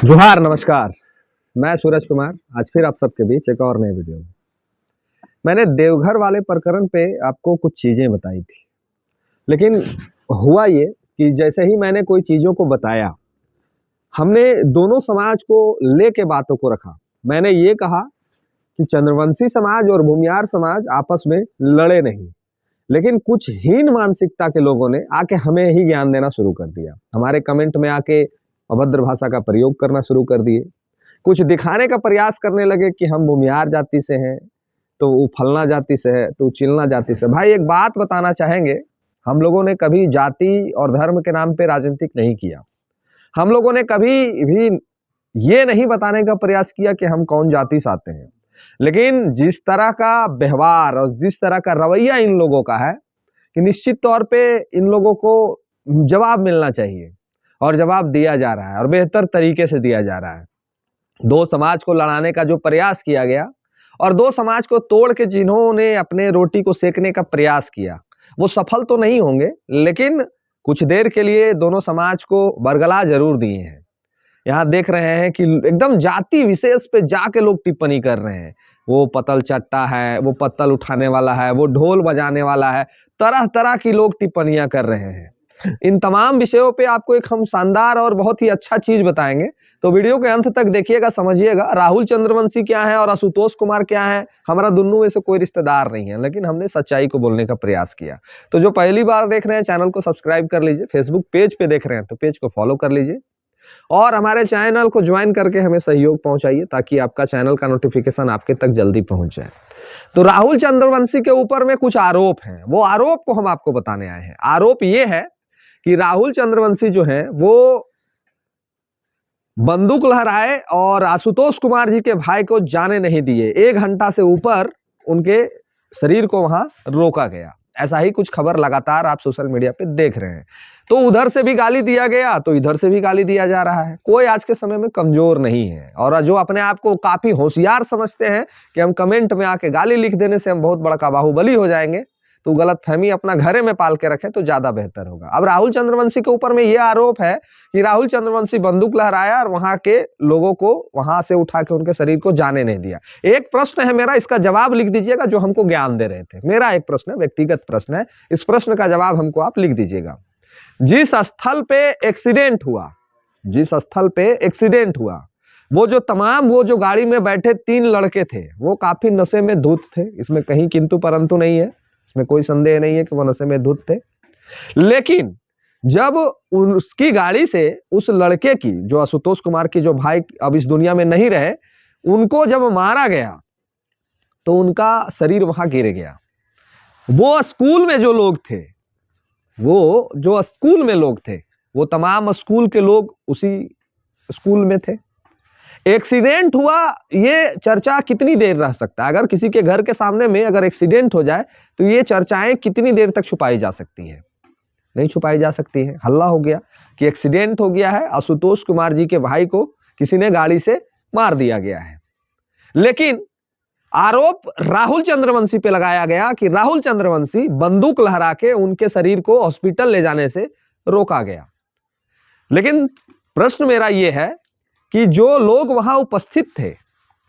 जोहार नमस्कार। मैं सूरज कुमार आज फिर आप सबके बीच एक और नए वीडियो में। मैंने देवघर वाले प्रकरण पे आपको कुछ चीजें बताई थी, लेकिन हुआ ये कि जैसे ही मैंने कोई चीजों को बताया, हमने दोनों समाज को लेके बातों को रखा। मैंने ये कहा कि चंद्रवंशी समाज और भूमियार समाज आपस में लड़े नहीं, लेकिन कुछ हीन मानसिकता के लोगों ने आके हमें ही ज्ञान देना शुरू कर दिया। हमारे कमेंट में आके अभद्र भाषा का प्रयोग करना शुरू कर दिए, कुछ दिखाने का प्रयास करने लगे कि हम भूमिहार जाति से हैं, तो वो फलना जाति से है, तो चिलना जाति से। भाई एक बात बताना चाहेंगे, हम लोगों ने कभी जाति और धर्म के नाम पे राजनीतिक नहीं किया। हम लोगों ने कभी भी ये नहीं बताने का प्रयास किया कि हम कौन जाति से आते हैं। लेकिन जिस तरह का व्यवहार और जिस तरह का रवैया इन लोगों का है कि निश्चित तौर पे इन लोगों को जवाब मिलना चाहिए, और जवाब दिया जा रहा है और बेहतर तरीके से दिया जा रहा है। दो समाज को लड़ाने का जो प्रयास किया गया और दो समाज को तोड़ के जिन्होंने अपने रोटी को सेकने का प्रयास किया, वो सफल तो नहीं होंगे, लेकिन कुछ देर के लिए दोनों समाज को बरगला जरूर दिए हैं। यहाँ देख रहे हैं कि एकदम जाति विशेष पे जाके लोग टिप्पणी कर रहे हैं। वो पतल चट्टा है, वो पत्तल उठाने वाला है, वो ढोल बजाने वाला है, तरह तरह की लोग टिप्पणियां कर रहे हैं। इन तमाम विषयों पे आपको एक हम शानदार और बहुत ही अच्छा चीज बताएंगे, तो वीडियो के अंत तक देखिएगा, समझिएगा। राहुल चंद्रवंशी क्या है और आशुतोष कुमार क्या है, हमारा दोनों में से कोई रिश्तेदार नहीं है, लेकिन हमने सच्चाई को बोलने का प्रयास किया। तो जो पहली बार देख रहे हैं, चैनल को सब्सक्राइब कर लीजिए। फेसबुक पेज पे देख रहे हैं तो पेज को फॉलो कर लीजिए, और हमारे चैनल को ज्वाइन करके हमें सहयोग पहुंचाइए, ताकि आपका चैनल का नोटिफिकेशन आपके तक जल्दी पहुंच जाए। तो राहुल चंद्रवंशी के ऊपर में कुछ आरोप हैं, वो आरोप को हम आपको बताने आए हैं। आरोप ये है कि राहुल चंद्रवंशी जो है वो बंदूक लहराए और आशुतोष कुमार जी के भाई को जाने नहीं दिए। 1 घंटा से ऊपर उनके शरीर को वहां रोका गया, ऐसा ही कुछ खबर लगातार आप सोशल मीडिया पे देख रहे हैं। तो उधर से भी गाली दिया गया, तो इधर से भी गाली दिया जा रहा है। कोई आज के समय में कमजोर नहीं है, और जो अपने आप को काफी होशियार समझते हैं कि हम कमेंट में आके गाली लिख देने से हम बहुत बड़ा बाहुबली हो जाएंगे, तो गलत फहमी अपना घरे में पाल के रखें तो ज्यादा बेहतर होगा। अब राहुल चंद्रवंशी के ऊपर में यह आरोप है कि राहुल चंद्रवंशी बंदूक लहराया और वहां के लोगों को वहां से उठा के उनके शरीर को जाने नहीं दिया। एक प्रश्न है मेरा, इसका जवाब लिख दीजिएगा, जो हमको ज्ञान दे रहे थे। मेरा एक प्रश्न है, व्यक्तिगत प्रश्न है, इस प्रश्न का जवाब हमको आप लिख दीजिएगा। जिस स्थल पे एक्सीडेंट हुआ, जिस स्थल पे एक्सीडेंट हुआ, वो जो गाड़ी में बैठे 3 लड़के थे, वो काफी नशे में धुत थे। इसमें कहीं किंतु परंतु नहीं है, इसमें कोई संदेह नहीं है कि वो नशे में धुत थे। लेकिन जब उसकी गाड़ी से उस लड़के की, जो आशुतोष कुमार की जो भाई अब इस दुनिया में नहीं रहे, उनको जब मारा गया तो उनका शरीर वहां गिर गया। वो स्कूल में जो लोग थे, वो जो स्कूल में लोग थे, वो तमाम स्कूल के लोग उसी स्कूल में थे। एक्सीडेंट हुआ, ये चर्चा कितनी देर रह सकता है? अगर किसी के घर के सामने में अगर एक्सीडेंट हो जाए तो ये चर्चाएं कितनी देर तक छुपाई जा सकती है? नहीं छुपाई जा सकती है। हल्ला हो गया कि एक्सीडेंट हो गया है, आशुतोष कुमार जी के भाई को किसी ने गाड़ी से मार दिया गया है। लेकिन आरोप राहुल चंद्रवंशी पे लगाया गया कि राहुल चंद्रवंशी बंदूक लहरा के उनके शरीर को हॉस्पिटल ले जाने से रोका गया। लेकिन प्रश्न मेरा यह है कि जो लोग वहां उपस्थित थे,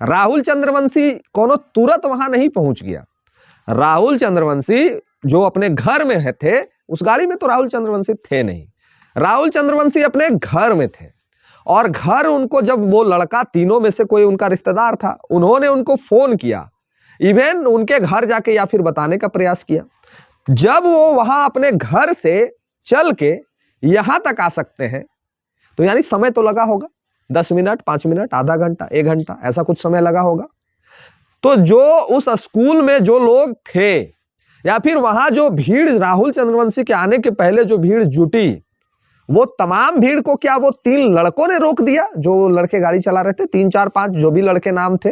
राहुल चंद्रवंशी कोनो तुरंत वहां नहीं पहुंच गया। राहुल चंद्रवंशी जो अपने घर में थे, उस गाड़ी में तो राहुल चंद्रवंशी थे नहीं। राहुल चंद्रवंशी अपने घर में थे, और घर उनको, जब वो लड़का, तीनों में से कोई उनका रिश्तेदार था, उन्होंने उनको फोन किया, इवन उनके घर जाके या फिर बताने का प्रयास किया। जब वो वहां अपने घर से चल के यहां तक आ सकते हैं, तो यानी समय तो लगा होगा, 10 मिनट, 5 मिनट, आधा घंटा, 1 घंटा, ऐसा कुछ समय लगा होगा। तो जो उस स्कूल में जो लोग थे, या फिर वहां जो भीड़ राहुल चंद्रवंशी के आने के पहले जो भीड़ जुटी, वो तमाम भीड़ को क्या वो 3 लड़कों ने रोक दिया? जो लड़के गाड़ी चला रहे थे, 3, 4, 5 जो भी लड़के नाम थे,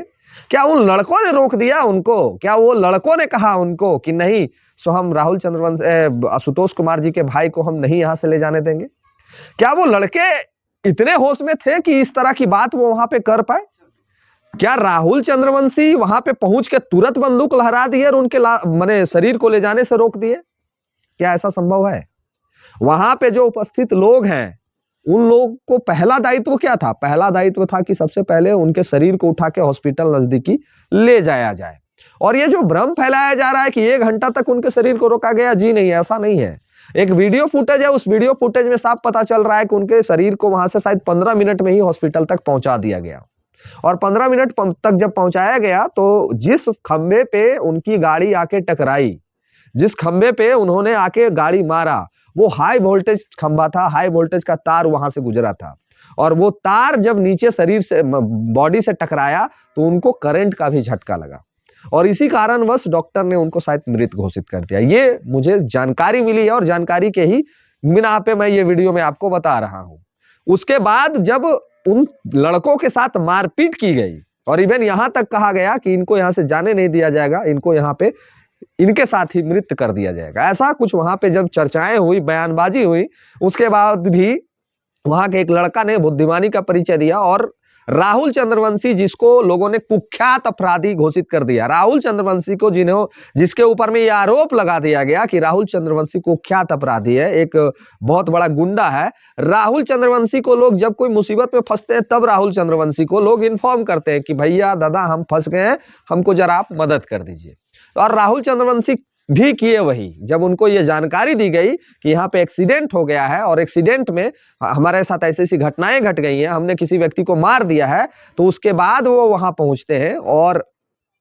क्या उन लड़कों ने रोक दिया उनको? क्या वो लड़कों ने कहा उनको कि नहीं, सो हम राहुल चंद्रवंशी, आशुतोष कुमार जी के भाई को हम नहीं यहां से ले जाने देंगे? क्या वो लड़के इतने होश में थे कि इस तरह की बात वो वहां पे कर पाए? क्या राहुल चंद्रवंशी वहां पे पहुंच के तुरंत बंदूक लहरा दिए और उनके माने शरीर को ले जाने से रोक दिए? क्या ऐसा संभव है? वहां पे जो उपस्थित लोग हैं, उन लोगों को पहला दायित्व क्या था? पहला दायित्व था कि सबसे पहले उनके शरीर को उठा के हॉस्पिटल नजदीकी ले जाया जाए। और ये जो भ्रम फैलाया जा रहा है कि 1 घंटा तक उनके शरीर को रोका गया, जी नहीं, ऐसा नहीं है। एक वीडियो फुटेज है, उस वीडियो फुटेज में साफ पता चल रहा है कि उनके शरीर को वहां से शायद 15 मिनट में ही हॉस्पिटल तक पहुंचा दिया गया। और 15 मिनट तक जब पहुंचाया गया तो जिस खंबे पे उनकी गाड़ी आके टकराई, जिस खंबे पे उन्होंने आके गाड़ी मारा, वो हाई वोल्टेज खंबा था, हाई वोल्टेज का तार वहां से गुजरा था। और वो तार जब नीचे शरीर से बॉडी से टकराया तो उनको करंट का भी झटका लगा, और इसी कारणवश डॉक्टर ने उनको शायद मृत घोषित कर दिया। ये मुझे जानकारी मिली है और जानकारी के ही बिना पे मैं ये वीडियो में आपको बता रहा हूं। उसके बाद जब उन लड़कों के साथ मारपीट की गई और इवन यहां तक कहा गया कि इनको यहां से जाने नहीं दिया जाएगा, इनको यहां पे इनके साथ ही मृत कर दिया जाएगा, ऐसा कुछ वहां पे जब चर्चाएं हुई, बयानबाजी हुई, उसके बाद भी वहां के एक लड़का ने बुद्धिमानी का परिचय दिया और राहुल चंद्रवंशी, जिसको लोगों ने कुख्यात अपराधी घोषित कर दिया, राहुल चंद्रवंशी को जिसके ऊपर में यह आरोप लगा दिया गया कि राहुल चंद्रवंशी कुख्यात अपराधी है, एक बहुत बड़ा गुंडा है। राहुल चंद्रवंशी को लोग जब कोई मुसीबत में फंसते हैं तब राहुल चंद्रवंशी को लोग इन्फॉर्म करते हैं कि भैया दादा हम फंस गए हैं, हमको जरा आप मदद कर दीजिए। और राहुल चंद्रवंशी भी किए वही। जब उनको ये जानकारी दी गई कि यहाँ पे एक्सीडेंट हो गया है और एक्सीडेंट में हमारे साथ ऐसी ऐसी घटनाएं घट गई हैं, हमने किसी व्यक्ति को मार दिया है, तो उसके बाद वो वहां पहुंचते हैं और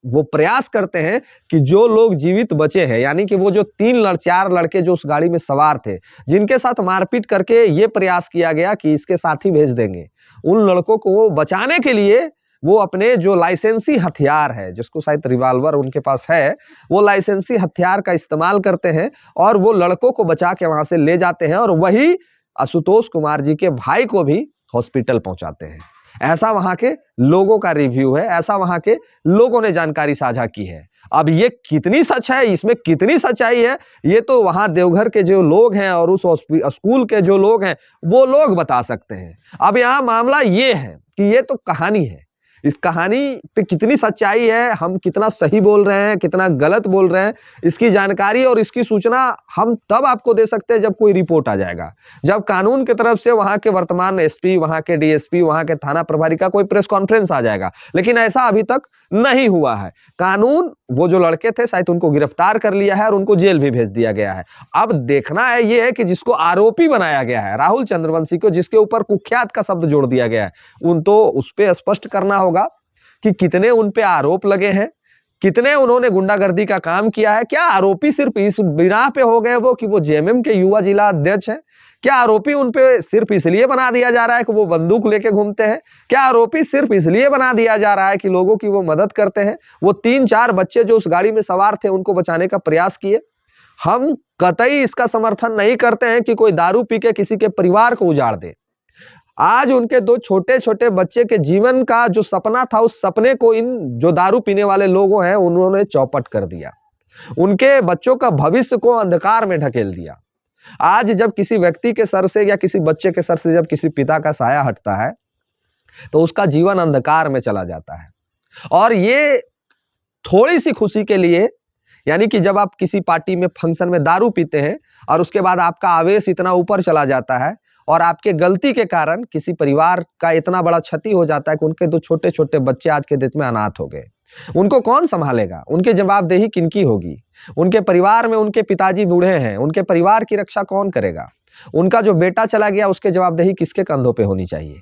वो प्रयास करते हैं कि जो लोग जीवित बचे हैं, यानी कि वो जो 4 लड़के जो उस गाड़ी में सवार थे, जिनके साथ मारपीट करके ये प्रयास किया गया कि इसके साथी भेज देंगे, उन लड़कों को बचाने के लिए वो अपने जो लाइसेंसी हथियार है, जिसको शायद रिवॉल्वर उनके पास है, वो लाइसेंसी हथियार का इस्तेमाल करते हैं और वो लड़कों को बचा के वहां से ले जाते हैं और वही आशुतोष कुमार जी के भाई को भी हॉस्पिटल पहुंचाते हैं। ऐसा वहां के लोगों का रिव्यू है, ऐसा वहां के लोगों ने जानकारी साझा की है। अब ये कितनी सच है, इसमें कितनी सच्चाई है, ये तो वहां देवघर के जो लोग हैं और उस स्कूल के जो लोग हैं वो लोग बता सकते हैं। अब यहाँ मामला ये है कि ये तो कहानी है, इस कहानी पे कितनी सच्चाई है, हम कितना सही बोल रहे हैं, कितना गलत बोल रहे हैं, इसकी जानकारी और इसकी सूचना हम तब आपको दे सकते हैं जब कोई रिपोर्ट आ जाएगा, जब कानून की तरफ से वहां के वर्तमान एसपी, वहां के डीएसपी, वहां के थाना प्रभारी का कोई प्रेस कॉन्फ्रेंस आ जाएगा। लेकिन ऐसा अभी तक नहीं हुआ है। कानून, वो जो लड़के थे शायद उनको गिरफ्तार कर लिया है और उनको जेल भी भेज दिया गया है। अब देखना है ये है कि जिसको आरोपी बनाया गया है, राहुल चंद्रवंशी को, जिसके ऊपर कुख्यात का शब्द जोड़ दिया गया है, उन तो उस पर स्पष्ट करना होगा कि कितने उन पे आरोप लगे हैं, कितने उन्होंने गुंडागर्दी का काम किया है। क्या आरोपी सिर्फ इस बिना पे हो गए वो कि वो जेएमएम के युवा जिला अध्यक्ष हैं? क्या आरोपी उन पे सिर्फ इसलिए बना दिया जा रहा है कि वो बंदूक लेके घूमते हैं? क्या आरोपी सिर्फ इसलिए बना दिया जा रहा है कि लोगों की वो मदद करते हैं? वो 3-4 बच्चे जो उस गाड़ी में सवार थे उनको बचाने का प्रयास किए। हम कतई इसका समर्थन नहीं करते हैं कि कोई दारू पी के किसी के परिवार को उजाड़ दे। आज उनके 2 छोटे छोटे बच्चे के जीवन का जो सपना था, उस सपने को इन जो दारू पीने वाले लोगों हैं उन्होंने चौपट कर दिया, उनके बच्चों का भविष्य को अंधकार में ढकेल दिया। आज जब किसी व्यक्ति के सर से या किसी बच्चे के सर से जब किसी पिता का साया हटता है तो उसका जीवन अंधकार में चला जाता है। और ये थोड़ी सी खुशी के लिए, यानी कि जब आप किसी पार्टी में, फंक्शन में दारू पीते हैं और उसके बाद आपका आवेश इतना ऊपर चला जाता है और आपके गलती के कारण किसी परिवार का इतना बड़ा क्षति हो जाता है कि उनके 2 छोटे छोटे बच्चे आज के डेट में अनाथ हो गए, उनको कौन संभालेगा? उनकी जवाबदेही किनकी होगी? उनके परिवार में उनके पिताजी बूढ़े हैं, उनके परिवार की रक्षा कौन करेगा? उनका जो बेटा चला गया उसके जवाबदेही किसके कंधों पे होनी चाहिए?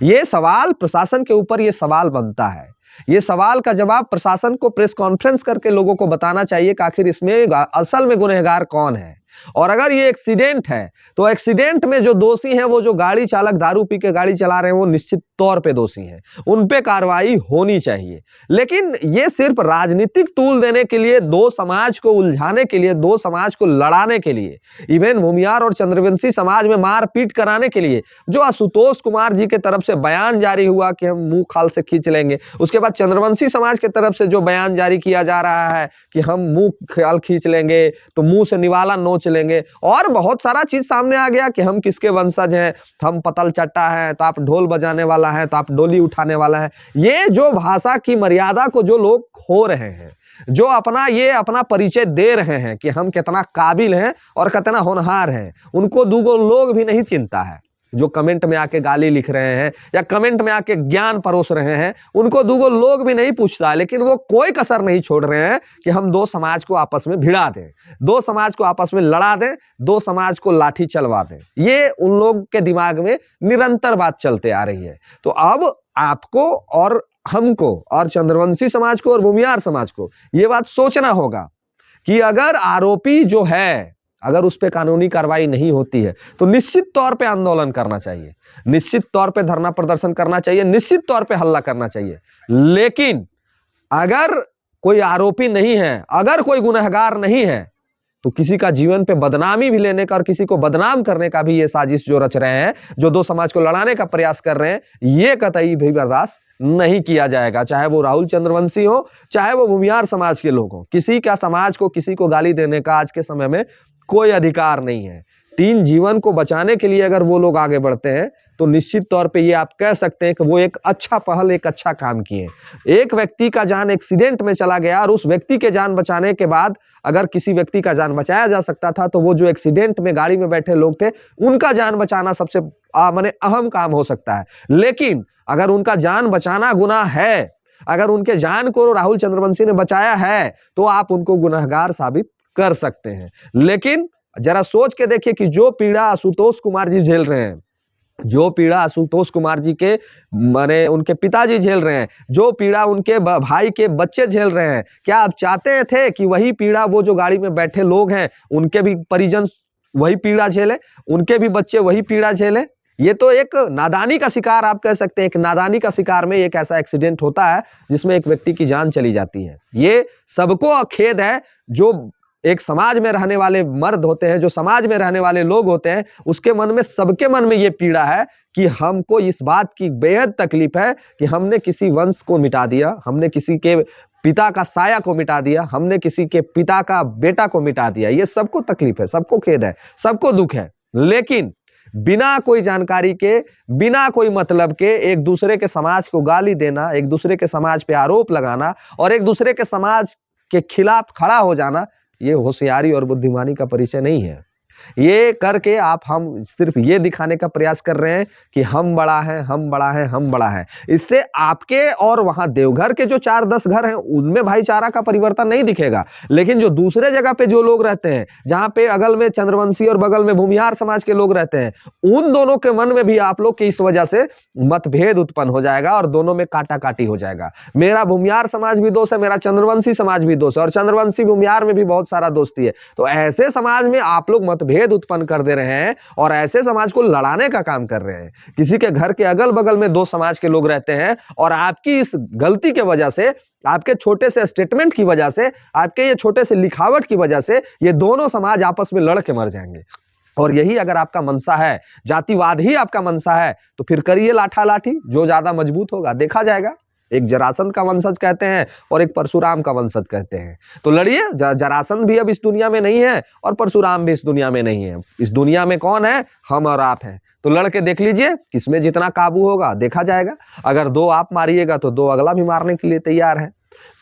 ये सवाल प्रशासन के ऊपर ये सवाल बनता है। ये सवाल का जवाब प्रशासन को प्रेस कॉन्फ्रेंस करके लोगों को बताना चाहिए कि आखिर इसमें असल में गुनहगार कौन है। और अगर ये एक्सीडेंट है तो एक्सीडेंट में जो दोषी हैं, वो जो गाड़ी चालक दारू पी के गाड़ी चला रहे हैं, वो निश्चित तौर पे दोषी हैं, उन पे कार्रवाई होनी चाहिए। लेकिन ये सिर्फ राजनीतिक टूल देने के लिए, 2 समाज को उलझाने के लिए, 2 समाज को लड़ाने के लिए, इवन भूमियार और चंद्रवंशी समाज में मारपीट कराने के लिए जो आशुतोष कुमार जी के तरफ से बयान जारी हुआ कि हम मुंह खाल से खींच लेंगे, उसके बाद चंद्रवंशी समाज के तरफ से जो बयान जारी किया जा रहा है कि हम मुंह खाल खींच लेंगे तो मुंह से निवाला नोच लेंगे, और बहुत सारा चीज सामने आ गया कि हम किसके वंशज हैं, हम पतल चट्टा है तो आप ढोल बजाने वाला है, तो आप डोली उठाने वाला है। ये जो भाषा की मर्यादा को जो लोग खो रहे हैं, जो अपना परिचय दे रहे हैं कि हम कितना काबिल हैं और कितना होनहार हैं, उनको 2 लोग भी नहीं चिंता है। जो कमेंट में आके गाली लिख रहे हैं या कमेंट में आके ज्ञान परोस रहे हैं, उनको दूगो लोग भी नहीं पूछता, लेकिन वो कोई कसर नहीं छोड़ रहे हैं कि हम दो समाज को आपस में भिड़ा दें, दो समाज को आपस में लड़ा दें, दो समाज को लाठी चलवा दें। ये उन लोग के दिमाग में निरंतर बात चलते आ रही है। तो अब आपको और हमको और चंद्रवंशी समाज को और भूमिहार समाज को ये बात सोचना होगा कि अगर आरोपी जो है, अगर उस पर कानूनी कार्रवाई नहीं होती है तो निश्चित तौर पे आंदोलन करना चाहिए, निश्चित तौर पे धरना प्रदर्शन करना चाहिए, निश्चित तौर पे हल्ला करना चाहिए। लेकिन अगर कोई आरोपी नहीं है, अगर कोई गुनहगार नहीं है, तो किसी का जीवन पे बदनामी भी लेने का और किसी को बदनाम करने का भी ये साजिश जो रच रहे हैं, जो दो समाज को लड़ाने का प्रयास कर रहे हैं, ये कतई भी बर्दाश्त नहीं किया जाएगा। चाहे वो राहुल चंद्रवंशी हो, चाहे वो भूमिहार समाज के लोग हो, किसी का समाज को किसी को गाली देने का आज के समय में कोई अधिकार नहीं है। तीन जीवन को बचाने के लिए अगर वो लोग आगे बढ़ते हैं तो निश्चित तौर पे ये आप कह सकते हैं कि वो एक अच्छा पहल, एक अच्छा काम किए। एक व्यक्ति का जान एक्सीडेंट में चला गया और उस व्यक्ति के जान बचाने के बाद अगर किसी व्यक्ति का जान बचाया जा सकता था तो वो जो एक्सीडेंट में गाड़ी में बैठे लोग थे उनका जान बचाना सबसे माने अहम काम हो सकता है। लेकिन अगर उनका जान बचाना गुनाह है, अगर उनके जान को राहुल चंद्रवंशी ने बचाया है, तो आप उनको गुनहगार साबित कर सकते हैं। लेकिन जरा सोच के देखिए कि जो पीड़ा आशुतोष कुमार जी झेल रहे हैं, जो पीड़ा आशुतोष कुमार जी के माने उनके पिताजी झेल रहे हैं, जो पीड़ा उनके भाई के बच्चे झेल रहे हैं, क्या आप चाहते थे कि वही पीड़ा वो जो गाड़ी में बैठे लोग हैं उनके भी परिजन वही पीड़ा झेले, उनके भी बच्चे वही पीड़ा झेले? ये तो एक नादानी का शिकार आप कह सकते हैं। एक नादानी का शिकार में एक ऐसा एक्सीडेंट होता है जिसमें एक व्यक्ति की जान चली जाती है। ये सबको खेद है। जो एक समाज में रहने वाले मर्द होते हैं, जो समाज में रहने वाले लोग होते हैं, उसके मन में, सबके मन में ये पीड़ा है कि हमको इस बात की बेहद तकलीफ है कि हमने किसी वंश को मिटा दिया, हमने किसी के पिता का साया को मिटा दिया, हमने किसी के पिता का बेटा को मिटा दिया। ये सबको तकलीफ है, सबको खेद है, सबको दुख है। लेकिन बिना कोई जानकारी के, बिना कोई मतलब के एक दूसरे के समाज को गाली देना, एक दूसरे के समाज पे आरोप लगाना और एक दूसरे के समाज के खिलाफ खड़ा हो जाना, ये होशियारी और बुद्धिमानी का परिचय नहीं है। ये करके हम सिर्फ ये दिखाने का प्रयास कर रहे हैं कि हम बड़ा है, हम बड़ा है, हम बड़ा है। इससे आपके और वहां देवघर के जो 4-10 घर हैं उनमें भाईचारा का परिवर्तन नहीं दिखेगा, लेकिन जो दूसरे जगह पे जो लोग रहते हैं, जहां पे अगल में चंद्रवंशी और बगल में भूमिहार समाज के लोग रहते हैं, उन दोनों के मन में भी आप लोग की इस वजह से मतभेद उत्पन्न हो जाएगा और दोनों में काटा काटी हो जाएगा। मेरा भूमिहार समाज भी दोस्त है, मेरा चंद्रवंशी समाज भी दोस्त है, और चंद्रवंशी भूमिहार में भी बहुत सारा दोस्ती है। तो ऐसे समाज में आप लोग मतभेद उत्पन्न कर दे रहे हैं और ऐसे समाज को लड़ाने का काम कर रहे हैं। किसी के घर के अगल बगल में दो समाज के लोग रहते हैं और आपकी इस गलती के वजह से, आपके छोटे से स्टेटमेंट की वजह से, आपके ये छोटे से लिखावट की वजह से ये दोनों समाज आपस में लड़ के मर जाएंगे। और यही अगर आपका मनसा है, जातिवाद ही आपका मनसा है, तो फिर करिए लाठा लाठी, जो ज्यादा मजबूत होगा देखा जाएगा। एक जरासंध का वंशज कहते हैं और एक परशुराम का वंशज कहते हैं। तो लड़िए, जरासंध भी अब इस दुनिया में नहीं है और परशुराम भी इस दुनिया में नहीं है। इस दुनिया में कौन है? हम और आप हैं। तो लड़के देख लीजिए किसमें जितना काबू होगा, देखा जाएगा। अगर 2 आप मारिएगा तो 2 अगला भी मारने के लिए तैयार है।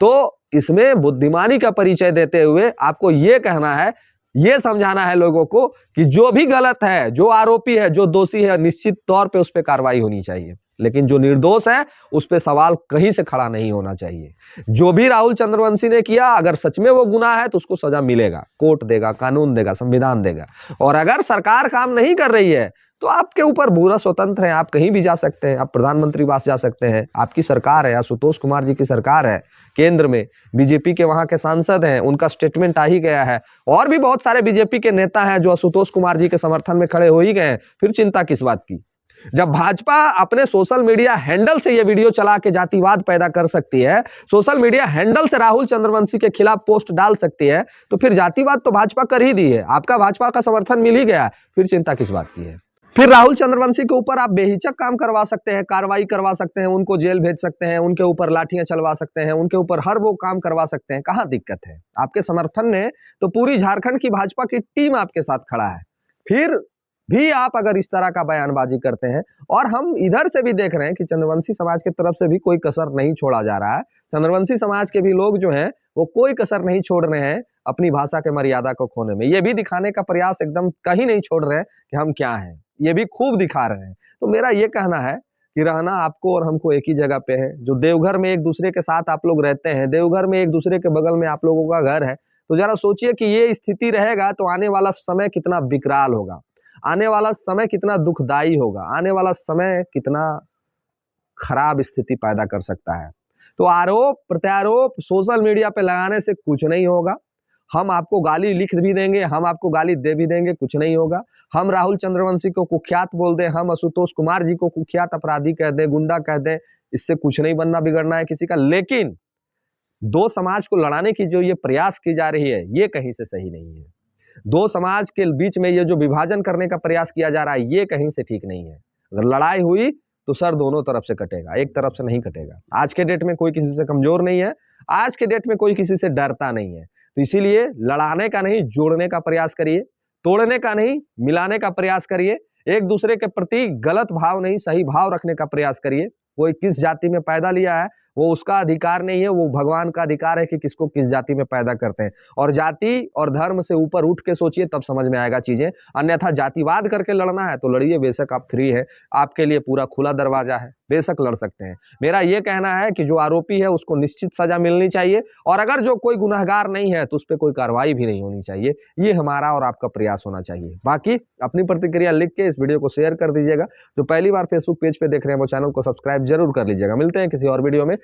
तो इसमें बुद्धिमानी का परिचय देते हुए आपको ये कहना है, ये समझाना है लोगों को कि जो भी गलत है, जो आरोपी है, जो दोषी है, निश्चित तौर पे उस पर कार्रवाई होनी चाहिए। लेकिन जो निर्दोष है उस पे सवाल कहीं से खड़ा नहीं होना चाहिए। जो भी राहुल चंद्रवंशी ने किया, अगर सच में वो गुनाह है तो उसको सजा मिलेगा, कोर्ट देगा, कानून देगा, संविधान देगा। और अगर सरकार काम नहीं कर रही है तो आपके ऊपर पूरा स्वतंत्र है, आप कहीं भी जा सकते हैं, आप प्रधानमंत्री वास जा सकते हैं, आपकी सरकार है, आशुतोष कुमार जी की सरकार है, केंद्र में बीजेपी के वहां के सांसद हैं, उनका स्टेटमेंट आ ही गया है। और भी बहुत सारे बीजेपी के नेता हैं जो आशुतोष कुमार जी के समर्थन में खड़े हो ही गए हैं। फिर चिंता किस बात की? जब भाजपा अपने सोशल मीडिया हैंडल से ये वीडियो चला के जातिवाद पैदा कर सकती है, सोशल मीडिया हैंडल से राहुल चंद्रवंशी के खिलाफ पोस्ट डाल सकती है, तो फिर जातिवाद तो भाजपा कर ही दी है, आपका भाजपा का समर्थन मिल ही गया, फिर चिंता किस बात की है? फिर राहुल चंद्रवंशी के ऊपर आप बेहिचक काम करवा सकते हैं, कार्रवाई करवा सकते हैं, उनको जेल भेज सकते हैं, उनके ऊपर लाठियां चलवा सकते हैं, उनके ऊपर हर वो काम करवा सकते हैं। कहां दिक्कत है? आपके समर्थन में तो पूरी झारखंड की भाजपा की टीम आपके साथ खड़ा है। फिर भी आप अगर इस तरह का बयानबाजी करते हैं, और हम इधर से भी देख रहे हैं कि चंद्रवंशी समाज की तरफ से भी कोई कसर नहीं छोड़ा जा रहा है। चंद्रवंशी समाज के भी लोग जो हैं वो कोई कसर नहीं छोड़ रहे हैं अपनी भाषा के मर्यादा को खोने में। ये भी दिखाने का प्रयास एकदम कहीं नहीं छोड़ रहे हैं कि हम क्या हैं। ये भी खूब दिखा रहे हैं। तो मेरा ये कहना है कि रहना आपको और हमको एक ही जगह पे है। जो देवघर में एक दूसरे के साथ आप लोग रहते हैं, देवघर में एक दूसरे के बगल में आप लोगों का घर है, तो जरा सोचिए कि ये स्थिति रहेगा तो आने वाला समय कितना विकराल होगा, आने वाला समय कितना दुखदाई होगा, आने वाला समय कितना खराब स्थिति पैदा कर सकता है। तो आरोप प्रत्यारोप सोशल मीडिया पे लगाने से कुछ नहीं होगा। हम आपको गाली लिख भी देंगे, हम आपको गाली दे भी देंगे, कुछ नहीं होगा। हम राहुल चंद्रवंशी को कुख्यात बोल दें, हम आशुतोष कुमार जी को कुख्यात अपराधी कह दें, गुंडा कह दें, इससे कुछ नहीं बनना बिगड़ना है किसी का। लेकिन दो समाज को लड़ाने की जो ये प्रयास की जा रही है, ये कहीं से सही नहीं है। दो समाज के बीच में ये जो विभाजन करने का प्रयास किया जा रहा है, ये कहीं से ठीक नहीं है। अगर लड़ाई हुई तो सर दोनों तरफ से कटेगा, एक तरफ से नहीं कटेगा। आज के डेट में कोई किसी से कमजोर नहीं है, आज के डेट में कोई किसी से डरता नहीं है। तो इसीलिए लड़ाने का नहीं, जोड़ने का प्रयास करिए, तोड़ने का नहीं, मिलाने का प्रयास करिए। एक दूसरे के प्रति गलत भाव नहीं, सही भाव रखने का प्रयास करिए। कोई किस जाति में पैदा लिया है वो उसका अधिकार नहीं है, वो भगवान का अधिकार है कि किसको किस जाति में पैदा करते हैं। और जाति और धर्म से ऊपर उठ के सोचिए, तब समझ में आएगा चीजें। अन्यथा जातिवाद करके लड़ना है तो लड़िए, बेशक आप फ्री है, आपके लिए पूरा खुला दरवाजा है, बेशक लड़ सकते हैं। मेरा ये कहना है कि जो आरोपी है उसको निश्चित सजा मिलनी चाहिए, और अगर जो कोई गुनहगार नहीं है तो उस पर कोई कार्रवाई भी नहीं होनी चाहिए। ये हमारा और आपका प्रयास होना चाहिए। बाकी अपनी प्रतिक्रिया लिख के इस वीडियो को शेयर कर दीजिएगा। जो पहली बार फेसबुक पेज पे देख रहे हैं वो चैनल को सब्सक्राइब जरूर कर लीजिएगा। मिलते हैं किसी और वीडियो में